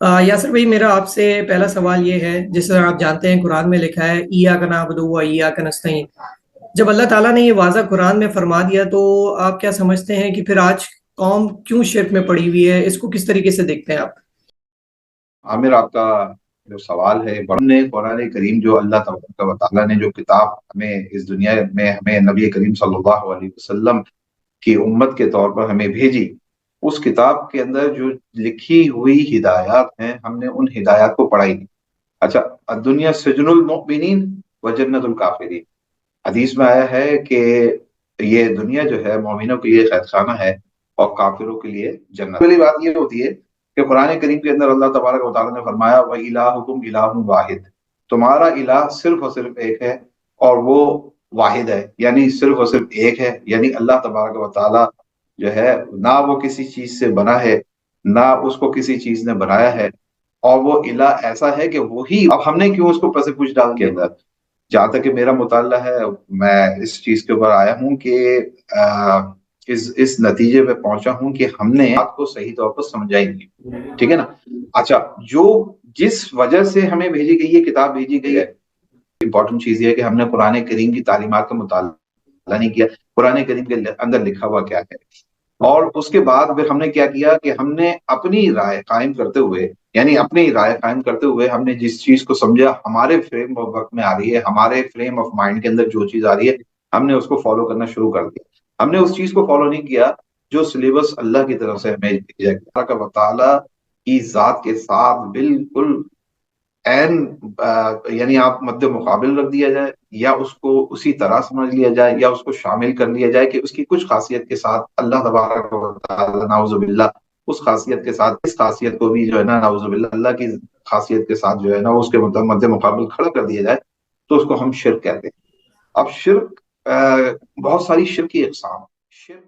یاسر بھائی، میرا آپ سے پہلا سوال یہ ہے، جس طرح آپ جانتے ہیں قرآن میں لکھا ہے ایاک نعبد و ایاک نستعین۔ جب اللہ تعالیٰ نے یہ واضح قرآن میں فرما دیا تو آپ کیا سمجھتے ہیں کہ پھر آج قوم کیوں شرک میں پڑی ہوئی ہے؟ اس کو کس طریقے سے دیکھتے ہیں آپ؟ عامر، آپ کا جو سوال ہے نے قرآن کریم، جو اللہ تبارک و تعالیٰ نے جو کتاب ہمیں اس دنیا میں ہمیں نبی کریم صلی اللہ علیہ وسلم کی امت کے طور پر ہمیں بھیجی، اس کتاب کے اندر جو لکھی ہوئی ہدایات ہیں، ہم نے ان ہدایات کو پڑھا ہی نہیں۔ اچھا، الدنیا سجن المؤمنین و جنت الکافرین، حدیث میں آیا ہے کہ یہ دنیا جو ہے مومنوں کے لیے قید خانہ ہے اور کافروں کے لیے جنت۔ پہلی بات یہ ہوتی ہے کہ قرآن کریم کے اندر اللہ تبارک و تعالیٰ نے فرمایا وَإِلَٰهُكُمْ إِلَٰهٌ وَاحِدٌ، تمہارا الہ صرف اور صرف ایک ہے، اور وہ واحد ہے، یعنی صرف اور صرف ایک ہے، یعنی اللہ تبارک و تعالیٰ جو ہے نہ وہ کسی چیز سے بنا ہے، نہ اس کو کسی چیز نے بنایا ہے، اور وہ الہ ایسا ہے کہ وہی، اب ہم نے کیوں اس کو پس پوچھ ڈال کے اندر، جہاں تک کہ میرا مطالعہ ہے، میں اس چیز کے اوپر آیا ہوں کہ اس نتیجے پہ پہنچا ہوں کہ ہم نے بات کو صحیح طور پر سمجھا ہی نہیں، ٹھیک ہے نا۔ اچھا، جس وجہ سے ہمیں بھیجی گئی ہے کتاب بھیجی گئی ہے، امپورٹنٹ چیز یہ ہے کہ ہم نے قرآن کریم کی تعلیمات کا مطالعہ نہیں کیا، قرآن کریم کے اندر لکھا ہوا کیا ہے، اور اس کے بعد پھر ہم نے کیا کیا کہ ہم نے اپنی رائے قائم کرتے ہوئے، یعنی اپنی رائے قائم کرتے ہوئے ہم نے جس چیز کو سمجھا ہمارے فریم آف وقت میں آ رہی ہے، ہمارے فریم آف مائنڈ کے اندر جو چیز آ رہی ہے، ہم نے اس کو فالو کرنا شروع کر دیا۔ ہم نے اس چیز کو فالو نہیں کیا جو سلیبس اللہ کی طرف سے ہمیں دیا گیا۔ اللہ کا تعالیٰ کی ذات کے ساتھ بالکل این یعنی آپ مد مقابل رکھ دیا جائے، یا اس کو اسی طرح سمجھ لیا جائے، یا اس کو شامل کر لیا جائے کہ اس کی کچھ خاصیت کے ساتھ اللہ تبارک و تعالیٰ نعوذ باللہ اس خاصیت کے ساتھ اس خاصیت کو بھی جو ہے نا نعوذ باللہ اللہ کی خاصیت کے ساتھ جو ہے نا اس کے مد مقابل کھڑا کر دیا جائے، تو اس کو ہم شرک کہتے ہیں۔ اب شرک بہت ساری شرک کی اقسام، شرک